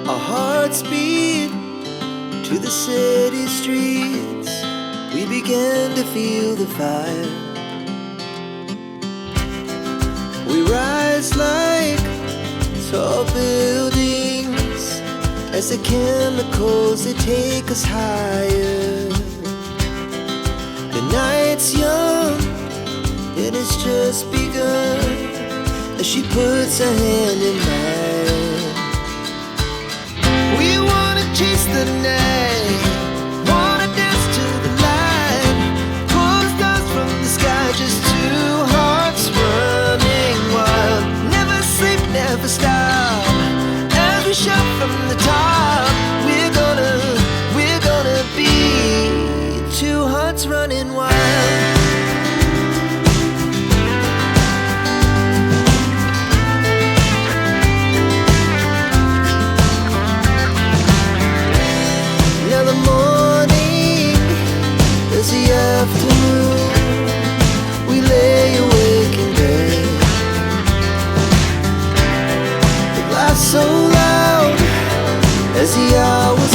Our hearts beat to the city streets. We began to feel the fire. We rise like tall buildings as the chemicals, they take us higher. The night's young and it's just begun as she puts her hand in mine. We wanna chase the night, wanna dance to the light, pull stars from the sky, just two hearts running wild. Never sleep, never stop, as we shout from the top. We're gonna be two hearts running wild. Now the morning is the afternoon. We lay awake in bed. The laughs so loud as the hours